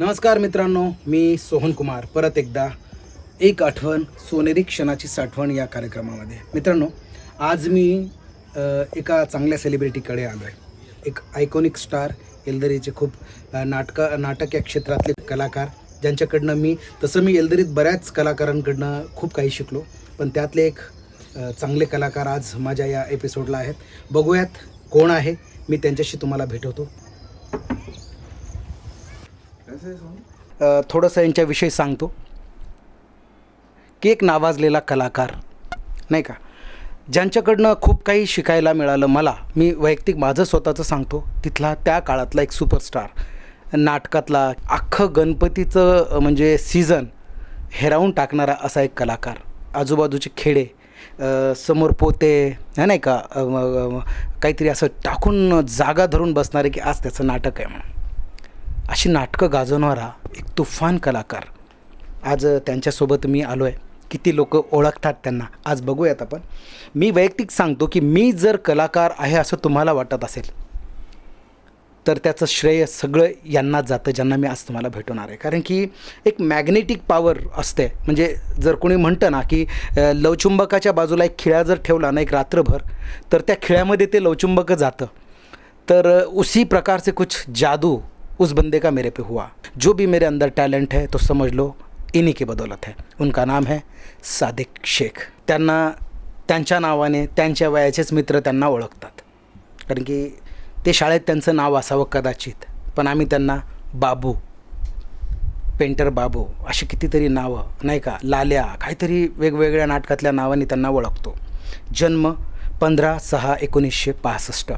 नमस्कार मित्रांनो, मी सोहन कुमार परत एकदा एक आठवण सोनेरी क्षणाची साठवण या कार्यक्रमामध्ये. मित्रांनो, आज मी एका चांगल्या सेलिब्रिटीकडे आलो आहे. एक आयकॉनिक स्टार, येलदरीचे खूप नाटक या क्षेत्रातले कलाकार, ज्यांच्याकडनं मी येलदरीत बऱ्याच कलाकारांकडनं खूप काही शिकलो, पण त्यातले एक चांगले कलाकार आज माझ्या या एपिसोडला आहेत. बघूयात कोण आहे, मी त्यांच्याशी तुम्हाला भेटवतो. थोडंसं यांच्याविषयी सांगतो की एक नावाजलेला कलाकार नाही का, ज्यांच्याकडनं खूप काही शिकायला मिळालं मला. मी वैयक्तिक माझं स्वतःचं सांगतो. तिथला त्या काळातला एक सुपरस्टार, नाटकातला अख्खं गणपतीचं म्हणजे सीझन हेरावून टाकणारा असा एक कलाकार. आजूबाजूचे खेडे, समोर पोते नाही का, काहीतरी असं टाकून जागा धरून बसणारे की आज त्याचं नाटक आहे म्हणून, अशी नाटकं गाजवणारा एक तुफान कलाकार. आज त्यांच्यासोबत मी आलो आहे. किती लोक ओळखतात त्यांना आज बघूयात आपण. मी वैयक्तिक सांगतो की मी जर कलाकार आहे असं तुम्हाला वाटत असेल तर त्याचं श्रेय सगळं यांनाच जातं, ज्यांना मी आज तुम्हाला भेटवणार आहे. कारण की एक मॅग्नेटिक पॉवर असते. म्हणजे जर कोणी म्हणतं ना की लवचुंबकाच्या बाजूला एक खिळा जर ठेवला ना एक रात्रभर, तर त्या खिळ्यामध्ये ते लवचुंबक जातं. तर उसी प्रकार से कुछ जादू उस बंदे का मेरे पे हुआ. जो भी मेरे अंदर टैलेंट है तो समझ लो इन्हीं की बदौलत है. उनका नाम है सादिक शेख. त्यांना त्यांच्या नावाने त्यांच्या वयाचेच मित्र त्यांना ओळखतात, कारण की ते शाळेत त्यांचं नाव असावं कदाचित, पण आम्ही त्यांना बाबू, पेंटर बाबू अशी कितीतरी नावं नाही का, लाल्या, काहीतरी वेगवेगळ्या नाटकातल्या नावाने त्यांना ओळखतो. जन्म 15/6/1965.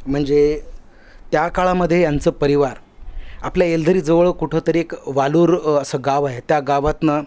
म्हणजे त्या काळामध्ये यांचं परिवार आपल्या येलदरीजवळ कुठंतरी एक वालूर असं गाव आहे, त्या गावातनं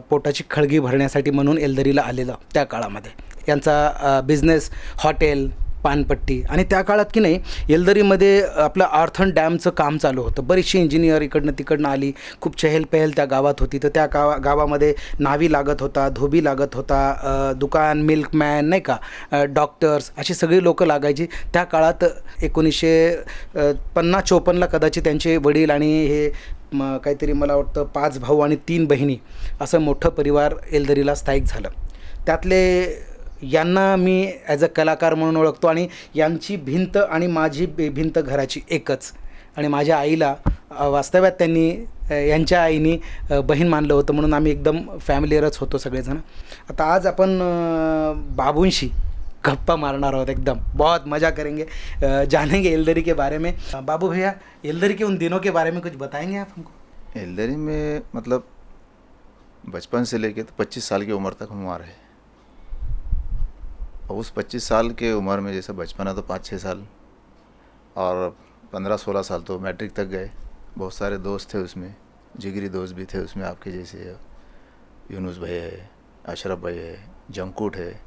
पोटाची खळगी भरण्यासाठी म्हणून येलदरीला आलेलं त्या काळामध्ये. यांचा बिझनेस हॉटेल, पानपट्टी. आणि त्या काळात की नाही येलदरीमध्ये आपलं आर्थन डॅमचं काम चालू होतं. बरीचशी इंजिनियर इकडनं तिकडनं आली, खूप चहलपहल त्या गावात होती. तर त्या गावामध्ये नावी लागत होता, धोबी लागत होता, दुकान, मिल्कमॅन नाही का, डॉक्टर्स, अशी सगळी लोकं लागायची. त्या काळात 1950-54ला कदाचित त्यांचे वडील आणि हे काहीतरी मला वाटतं 5 भाऊ आणि 3 बहिणी असं मोठं परिवार येलदरीला स्थायिक झालं. त्यातले यांना मी ॲज अ कलाकार म्हणून ओळखतो. आणि यांची भिंत आणि माझी भिंत घराची एकच. आणि माझ्या आईला वास्तव्यात त्यांनी यांच्या आईनी बहीण मानलं होतं, म्हणून आम्ही एकदम फॅमिलीयरच होतो सगळेजण. आता आज आपण बाबूंशी गप्पा मारणार आहोत. एकदम बहुत मज़ा करेंगे, जानेंगे येलदरी के बारे में. बाबू भैया, येलदरी के उन दिनों के बारे में कुछ बताएंगे आप हमको? येलदरी में मतलब बचपन से लेके तो 25 साल की उम्र तक हम वहाँ रहे. और उस 25 साल के उम्र में जैसे बचपन है तो 5-6 साल और 15-16 साल तो मैट्रिक तक गए. बहुत सारे दोस्त थे उसमें, जिगरी दोस्त भी थे उसमें आपके जैसे. यूनुस भाई है, अशरफ भाई है, जंकूट है,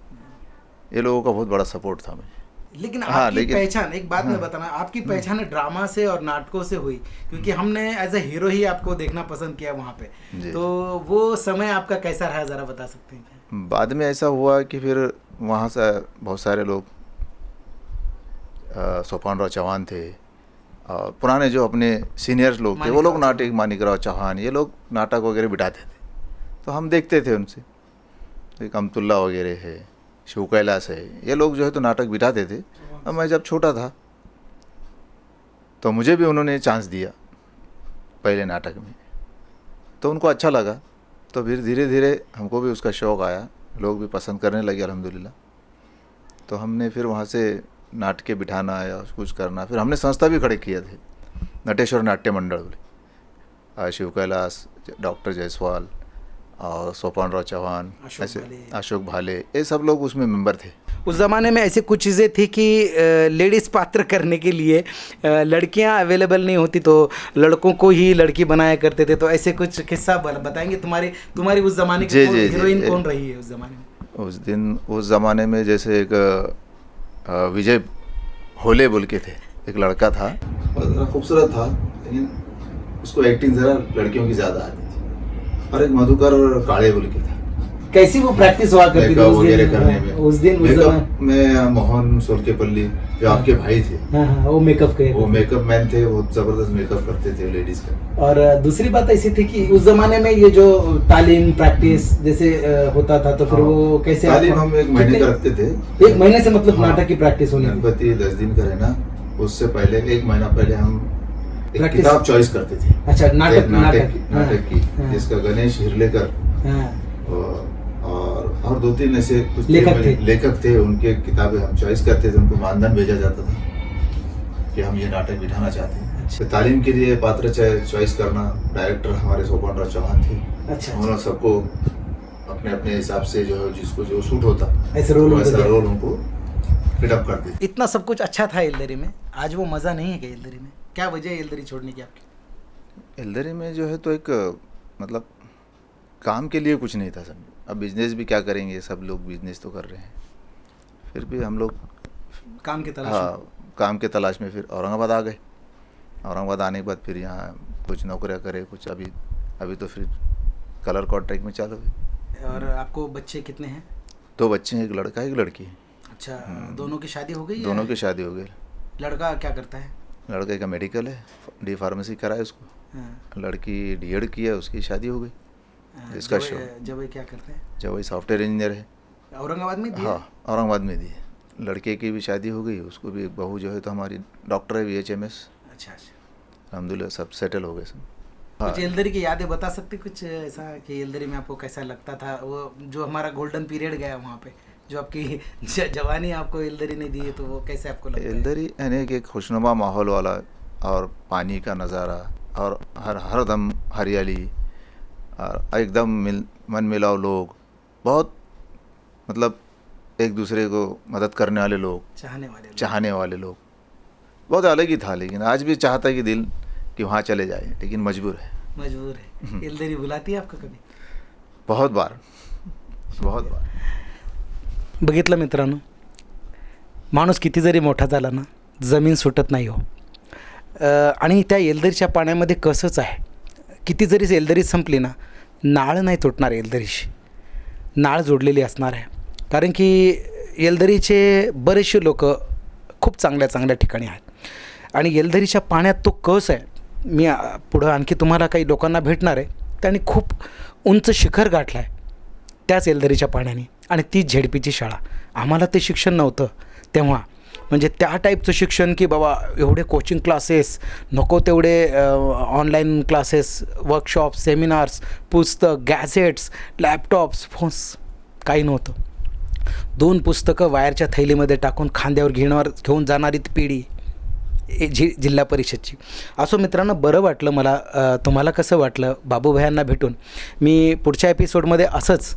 ये लोगों का बहुत बड़ा सपोर्ट था मुझे. लेकिन आपकी पहचान, एक बात मैं बताना, आपकी पहचान ड्रामा से और नाटकों से हुई, क्योंकि हमने एज ए हीरो ही आपको देखना पसंद किया वहाँ पे. तो वो समय आपका कैसा रहा, ज़रा बता सकते हैं? बाद में ऐसा हुआ कि फिर वहाँ से बहुत सारे लोग, सोपानराव चौहान थे और पुराने जो अपने सीनियर्स लोग थे वो लोग, नाटक मानिकराव चौहान, ये लोग नाटक वगैरह बिठाते थे, तो हम देखते थे उनसे. एक अमतुल्ला वगैरह है, शिव कैलाश है, ये लोग जो है तो नाटक बिठाते थे. और मैं जब छोटा था तो मुझे भी उन्होंने चांस दिया पहले नाटक में, तो उनको अच्छा लगा. तो फिर धीरे धीरे हमको भी उसका शौक़ आया, लोग भी पसंद करने लगे अल्हम्दुलिल्लाह. तो हमने फिर वहाँ से नाटकें बिठाना या कुछ करना, फिर हमने संस्था भी खड़े किए थे, नटेश्वर नाट्य मंडल बोले. शिव कैलाश, डॉक्टर जायसवाल और सोपानराव चौहान, ऐसे अशोक भाले, ये सब लोग उसमें मेंबर थे. उस ज़माने में ऐसी कुछ चीज़ें थी कि लेडीज़ पात्र करने के लिए लड़कियां अवेलेबल नहीं होती, तो लड़कों को ही लड़की बनाया करते थे. तो ऐसे कुछ किस्सा बताएंगे तुम्हारी उस ज़माने की हीरोइन कौन रही है उस ज़माने में? उस ज़माने में जैसे एक विजय होले बोल के थे, एक लड़का था, बहुत खूबसूरत था, लेकिन उसको एक्टिंग ज़रा लड़कियों की ज़्यादा आती थी. और एक मधुकर और काले बोल के था, कैसी वो प्रैक्टिस हुआ करती थी मेकअप वगैरह करने में। उस दिन उस मेकअप zaman- में मोहन सोलकेपल्ली जो आपके भाई थे, हाँ हाँ, वो मेकअप के वो मेकअप मैन थे, वो जबरदस्त मेकअप करते थे लेडीज का। और दूसरी बात ऐसी थी कि उस जमाने में ये जो तालीम प्रैक्टिस जैसे होता था तो फिर वो कैसे तालीम आप- हम 1 महीने कितने- का रखते थे। 1 महीने से मतलब हाँ। नाटक की प्रैक्टिस होनी थी। गणपति 10 दिन का रहना, उससे पहले 1 महीना पहले हम एक Practice- किताब चॉइस करते थे। अच्छा, नाटक एक नाटक की हाँ, जिसका गणेश हिरलेकर हाँ, और 2-3 ऐसे कुछ लेखक थे, उनके किताबें हम चॉइस करते थे, उनको मानधन भेजा जाता था कि हम ये नाटक बिठाना चाहते हैं। अच्छा। तो तालीम के लिए पात्र चॉइस करना, डायरेक्टर हमारे सोपान राव चौहान थे। अच्छा, उन्होंने सबको अपने अपने हिसाब से जो है जिसको जो सूट होता ऐसे रोल उनको वैसा दिया। रोल उनको फिटअप करते। इतना सब कुछ अच्छा था एल्दरी में, आज वो मज़ा नहीं है क्या एल्दरी में? क्या वजह है एल्दरी छोड़ने की आपकी? एल्दरी में जो है तो एक मतलब काम के लिए कुछ नहीं था सब। अब बिजनेस भी क्या करेंगे, सब लोग बिजनेस तो कर रहे हैं, फिर भी हम लोग काम की तलाश में? हाँ काम के तलाश में फिर औरंगाबाद आ गए। औरंगाबाद आने के बाद फिर यहाँ कुछ नौकरियाँ करे, कुछ अभी तो फिर कलर कॉन्ट्रैक्ट में चालू है। और आपको बच्चे कितने हैं? 2 बच्चे हैं, एक लड़का एक लड़की है। अच्छा, दोनों की शादी हो गई? दोनों या की शादी हो गई। लड़का क्या करता है? लड़के का मेडिकल है, डी फार्मेसी करा है उसको। हाँ, लड़की डीएड की है, उसकी शादी हो गई। हाँ, इसका जब शो। जब क्या करते हैं? जब वही सॉफ्टवेयर इंजीनियर है। औरंगाबाद में दिया? हाँ औरंगाबाद में दी है। लड़के की भी शादी हो गई, उसको भी एक बहू जो है तो हमारी डॉक्टर है VHMS। अच्छा अच्छा। अलहमदिल्ला सब सेटल हो गए सब। हाँ कुछ एल्दरी की यादें बता सकते कुछ ऐसा कि एल्दरी में आपको कैसा लगता था, वो जो हमारा गोल्डन पीरियड गया वहाँ पे, जो आपकी जवानी आपको एल्दरी ने दी है, तो वो कैसे आपको लगता है? एल्दरी यानी कि एक खुशनुमा माहौल वाला, और पानी का नज़ारा, और हर दम हरियाली, और एकदम मन मिलाव लोग, बहुत मतलब एक दूसरे को मदद करने वाले लोग, चाहने वाले लोग, बहुत अलग ही था। लेकिन आज भी चाहता है कि दिल कि वहाँ चले जाए, लेकिन मजबूर है। एल्दरी बुलाती है आपको कभी? बहुत बार। बघितलं मित्रांनो, माणूस किती जरी मोठा झाला ना, जमीन सुटत नाही हो. आणि त्या एल्दरीच्या पाण्यामध्ये कसंच आहे, किती जरी एल्दरी संपली ना, नाळ नाही तुटणार एल्दरीशी, नाळ जोडलेली असणार आहे. कारण की एल्दरीचे बरेचसे लोक खूप चांगल्या चांगल्या ठिकाणी आहेत आणि एल्दरीच्या पाण्यात तो कस आहे. मी पुढं आणखी तुम्हाला काही लोकांना भेटणार आहे, त्यांनी खूप उंच शिखर गाठलं आहे त्याच एल्दरीच्या पाण्याने, आणि ती झेडपीची शाळा. आम्हाला ते शिक्षण नव्हतं तेव्हा, म्हणजे त्या टाईपचं शिक्षण की बाबा एवढे कोचिंग क्लासेस नको, तेवढे ऑनलाईन क्लासेस, वर्कशॉप, सेमिनार्स, पुस्तक, गॅझेट्स, लॅपटॉप्स, फोन्स काही नव्हतं. 2 पुस्तकं वायरच्या थैलीमध्ये टाकून खांद्यावर घेऊन जाणारी ती पिढी जिल्हा परिषदची. असो मित्रांनो, बरं वाटलं मला. तुम्हाला कसं वाटलं बाबूभायांना भेटून? मी पुढच्या एपिसोडमध्ये असंच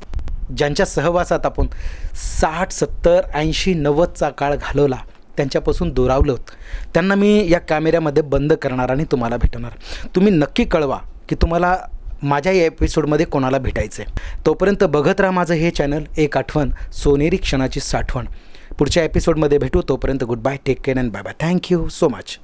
ज्यांच्या सहवासात आपण 60, 70, 80, 90चा काळ घालवला, त्यांच्यापासून दुरावलो होत, त्यांना मी या कॅमेऱ्यामध्ये बंद करणार आणि तुम्हाला भेटणार. तुम्ही नक्की कळवा की तुम्हाला माझ्या या एपिसोडमध्ये कोणाला भेटायचं आहे. तोपर्यंत बघत राहा माझं हे चॅनल, एक आठवण, सोनेरी क्षणाची साठवण. पुढच्या एपिसोडमध्ये भेटू. तोपर्यंत good bye, take care and bye bye. Thank you so much.